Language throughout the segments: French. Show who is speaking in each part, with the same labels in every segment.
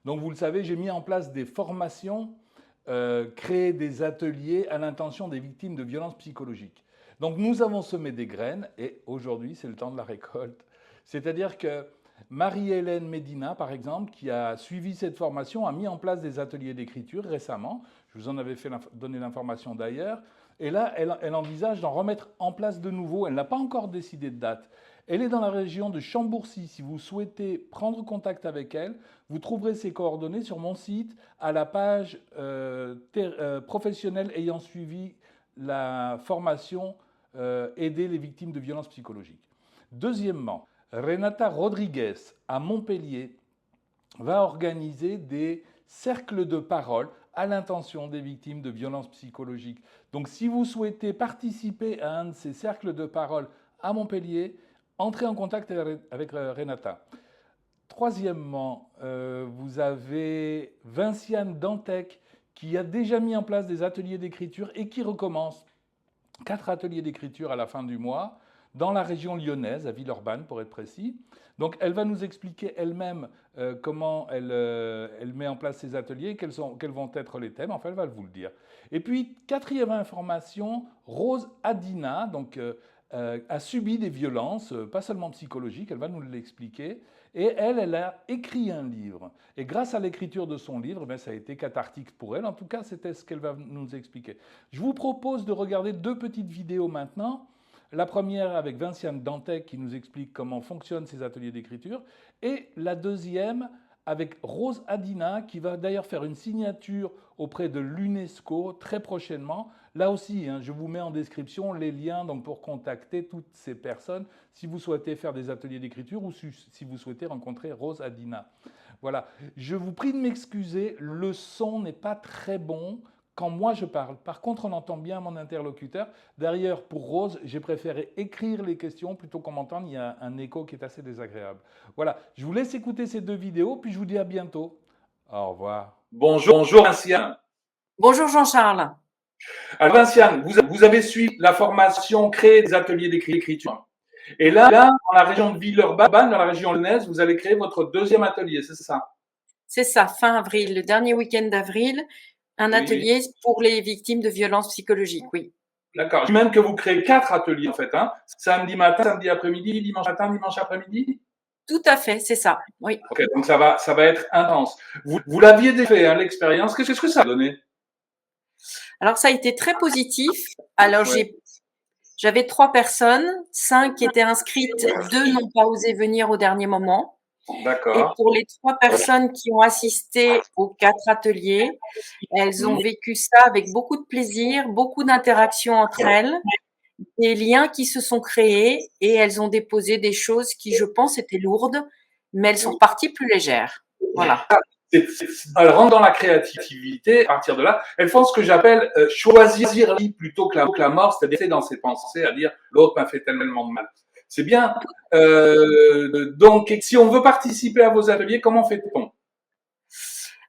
Speaker 1: Donc vous le savez, j'ai mis en place des formations, créé des ateliers à l'intention des victimes de violences psychologiques. Donc nous avons semé des graines et aujourd'hui c'est le temps de la récolte. C'est-à-dire que Marie-Hélène Médina, par exemple, qui a suivi cette formation, a mis en place des ateliers d'écriture récemment. Je vous en avais donné l'information d'ailleurs. Et là, elle envisage d'en remettre en place de nouveau. Elle n'a pas encore décidé de date. Elle est dans la région de Chambourcy. Si vous souhaitez prendre contact avec elle, vous trouverez ses coordonnées sur mon site à la page professionnelle ayant suivi la formation Aider les victimes de violences psychologiques. Deuxièmement, Renata Rodriguez à Montpellier va organiser des cercles de parole à l'intention des victimes de violences psychologiques. Donc si vous souhaitez participer à un de ces cercles de parole à Montpellier, entrez en contact avec Renata. Troisièmement, vous avez Vinciane Dantec qui a déjà mis en place des ateliers d'écriture et qui recommence 4 ateliers d'écriture à la fin du mois dans la région lyonnaise, à Villeurbanne pour être précis. Donc elle va nous expliquer elle-même comment elle met en place ces ateliers, quels vont être les thèmes, enfin elle va vous le dire. Et puis, quatrième information, Rose Adina donc, a subi des violences, pas seulement psychologiques, elle va nous l'expliquer. Et elle a écrit un livre. Et grâce à l'écriture de son livre, ça a été cathartique pour elle. En tout cas, c'était ce qu'elle va nous expliquer. Je vous propose de regarder 2 petites vidéos maintenant. La première avec Vinciane Dantec qui nous explique comment fonctionnent ces ateliers d'écriture. Et la deuxième avec Rose Adina qui va d'ailleurs faire une signature auprès de l'UNESCO très prochainement. Là aussi, je vous mets en description les liens donc, pour contacter toutes ces personnes si vous souhaitez faire des ateliers d'écriture ou si vous souhaitez rencontrer Rose Adina. Voilà, je vous prie de m'excuser, le son n'est pas très bon quand moi je parle. Par contre, on entend bien mon interlocuteur. D'ailleurs, pour Rose, j'ai préféré écrire les questions plutôt qu'en m'entendre. Il y a un écho qui est assez désagréable. Voilà, je vous laisse écouter ces 2 vidéos, puis je vous dis à bientôt. Au revoir. Bonjour Vinciane.
Speaker 2: Bonjour Jean-Charles.
Speaker 1: Alors Vinciane, vous avez suivi la formation créer des ateliers d'écriture. Et là, dans la région de Villeurbanne, dans la région lyonnaise, vous allez créer votre 2e atelier, c'est ça?
Speaker 2: C'est ça, fin avril, le dernier week-end d'avril, un atelier pour les victimes de violences psychologiques, oui.
Speaker 1: D'accord. Même que vous créez 4 ateliers en fait, samedi matin, samedi après-midi, dimanche matin, dimanche après-midi.
Speaker 2: Tout à fait, c'est ça, oui.
Speaker 1: Ok, donc ça va être intense. Vous l'aviez déjà fait, l'expérience. Qu'est-ce que ça a donné?
Speaker 2: Alors ça a été très positif. Alors j'avais 3 personnes, 5 qui étaient inscrites, 2 n'ont pas osé venir au dernier moment.
Speaker 1: D'accord.
Speaker 2: Et pour les 3 personnes qui ont assisté aux 4 ateliers, elles ont vécu ça avec beaucoup de plaisir, beaucoup d'interactions entre elles, des liens qui se sont créés et elles ont déposé des choses qui, je pense, étaient lourdes, mais elles sont reparties plus légères. Voilà.
Speaker 1: Elles rentrent dans la créativité, à partir de là, elles font ce que j'appelle choisir la vie plutôt que la mort, c'est-à-dire dans ses pensées à dire l'autre m'a fait tellement de mal. C'est bien. Donc, si on veut participer à vos ateliers, comment fait-on?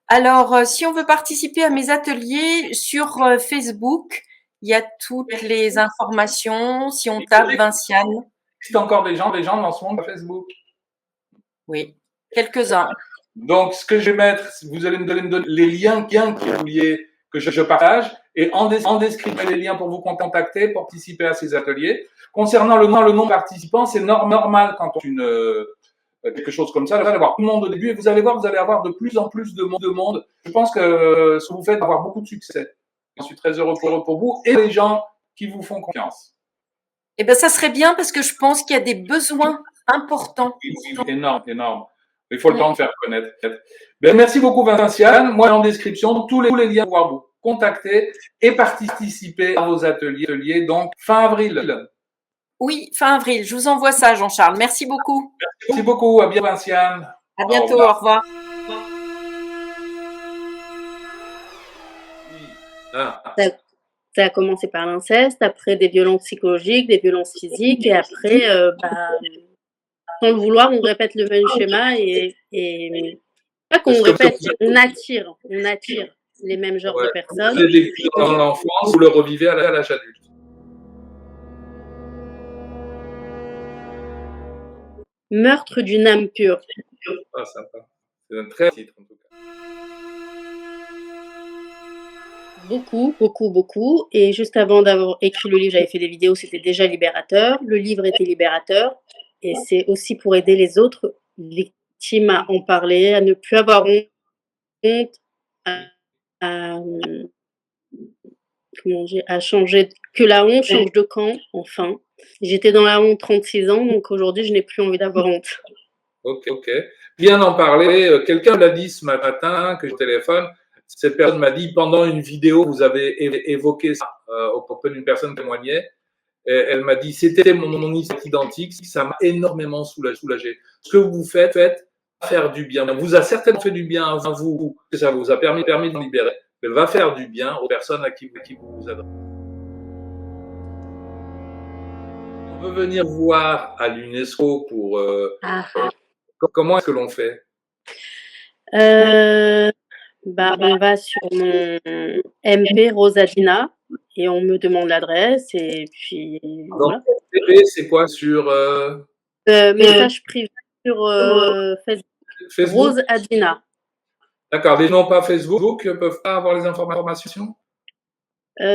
Speaker 2: Alors, si on veut participer à mes ateliers sur Facebook, il y a toutes les informations. Si on tape Vinciane.
Speaker 1: Il existe encore des gens dans ce monde de Facebook?
Speaker 2: Oui, quelques-uns.
Speaker 1: Donc, ce que je vais mettre, vous allez me donner les liens que vous vouliez que je partage et en description les liens pour vous contacter, pour participer à ces ateliers. Concernant le nombre de participants, c'est normal quand on quelque chose comme ça, vous allez avoir tout le monde au début et vous allez voir, vous allez avoir de plus en plus de monde. Je pense que ce que vous faites va avoir beaucoup de succès. Je suis très heureux pour vous et les gens qui vous font confiance.
Speaker 2: Eh bien, ça serait bien parce que je pense qu'il y a des besoins importants.
Speaker 1: Énorme. Il faut le temps de faire connaître. Merci beaucoup Vinciane. Moi, en description, tous les liens pour pouvoir vous contacter et participer à vos ateliers. Donc, fin avril.
Speaker 2: Oui, fin avril. Je vous envoie ça, Jean-Charles. Merci beaucoup.
Speaker 1: Merci beaucoup. À bientôt, Vinciane.
Speaker 2: À bientôt. Au revoir.
Speaker 3: Ça a commencé par l'inceste, après des violences psychologiques, des violences physiques, et après, sans le vouloir, on répète le même schéma et pas qu'on répète, on attire les mêmes genres de personnes.
Speaker 1: Vous l'avez vécu dans l'enfance, vous le revivez à l'âge adulte.
Speaker 3: Meurtre d'une âme pure.
Speaker 1: Ah, sympa. C'est un très bon titre, en tout cas.
Speaker 3: Beaucoup. Et juste avant d'avoir écrit le livre, j'avais fait des vidéos, c'était déjà libérateur. Le livre était libérateur. Et c'est aussi pour aider les autres victimes à en parler, à ne plus avoir honte, à changer, que la honte change de camp, enfin. J'étais dans la honte 36 ans, donc aujourd'hui, je n'ai plus envie d'avoir honte.
Speaker 1: Ok. Bien d'en parler. Quelqu'un l'a dit ce matin que je téléphone. Cette personne m'a dit, pendant une vidéo, vous avez évoqué ça auprès d'une personne qui témoignait. Et elle m'a dit, c'était mon histoire identique, ça m'a énormément soulagé. Ce que vous faites faire du bien. Vous a certainement fait du bien à vous, que ça vous a permis de libérer. Elle va faire du bien aux personnes à qui vous adressez. On veut venir voir à l'UNESCO pour… Comment est-ce que l'on fait?
Speaker 3: On va sur mon MP Rosadina et on me demande l'adresse et puis voilà.
Speaker 1: Donc, c'est quoi sur…
Speaker 3: message privé sur Facebook. Rose Adina.
Speaker 1: D'accord, les gens pas Facebook ne peuvent pas avoir les informations?
Speaker 3: J'ai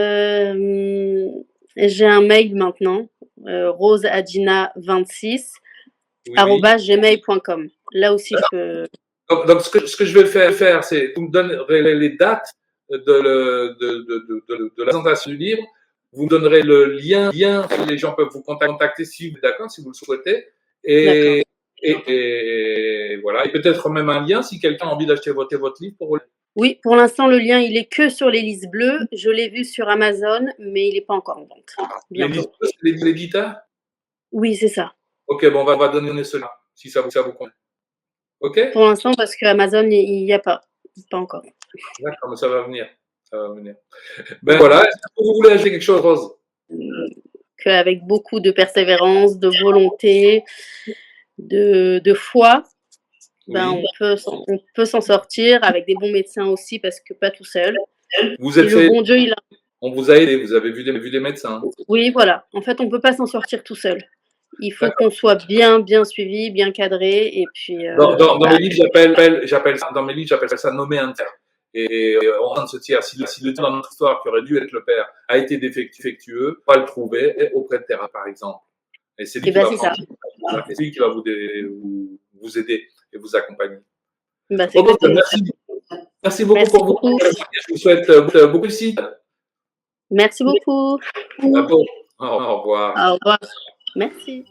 Speaker 3: un mail maintenant, roseadina26 @gmail.com. Là aussi, je peux…
Speaker 1: Donc, ce que je vais faire, c'est vous me donnerez les dates de la présentation du livre. Vous me donnerez le lien si les gens peuvent vous contacter si vous êtes d'accord, si vous le souhaitez. Et voilà. Et peut-être même un lien si quelqu'un a envie d'acheter votre livre pour…
Speaker 3: Oui, pour l'instant, le lien, il est que sur les listes bleues. Je l'ai vu sur Amazon, mais il n'est pas encore en vente.
Speaker 1: Les listes bleues, c'est l'éditeur?
Speaker 3: Oui, c'est ça.
Speaker 1: Ok, bon, on va donner cela, si ça vous convient. Ok?
Speaker 3: Pour l'instant, parce que Amazon, il n'y a pas. Pas encore.
Speaker 1: D'accord, mais ça va venir. Ben voilà, est-ce que vous voulez ajouter quelque chose, Rose?
Speaker 3: Qu'avec beaucoup de persévérance, de volonté, de foi, on peut s'en sortir avec des bons médecins aussi, parce que pas tout seul. Le bon Dieu,
Speaker 1: on vous a aidé, vous avez vu des médecins.
Speaker 3: Oui, voilà. En fait, on ne peut pas s'en sortir tout seul. Il faut qu'on soit bien suivi, bien cadré, et puis…
Speaker 1: Dans mes livres, j'appelle ça nommer un père. Et on train de se dire, si le dans notre histoire qui aurait dû être le père a été défectueux, pas le trouver auprès de terrain, par exemple. Et c'est lui qui va vous aider et vous accompagner. Merci beaucoup pour vous. Je vous souhaite beaucoup de réussite.
Speaker 3: Merci beaucoup.
Speaker 1: Au revoir.
Speaker 3: Au revoir. Merci.